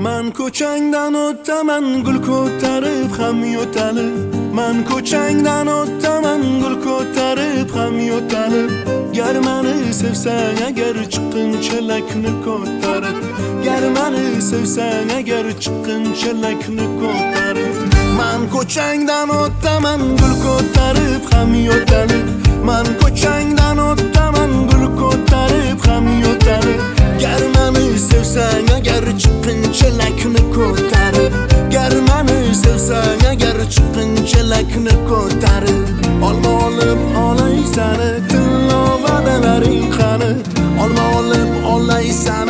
Man ko'changdan o'taman gul ko'tarib ham yo'talib. Man ko'changdan o'taman gul ko'tarib ham yo'talib. Gar mani sevsang agar chiqinchilikni ko'tarib. Gar mani sevsang agar chiqinchilikni ko'tarib. Man ko'changdan o'taman gul ko'tarib ham yo'talib. Man ko'changdan o'taman gul ko'tarib ham yo'talib. Gar mani sevsang agar chiqinchilikni ko'tarib. Gar mani sevsang agar chiqinchilikni ko'tarib. Olma olib olay sani tillo va'dalaring qani. Olma olib olay sani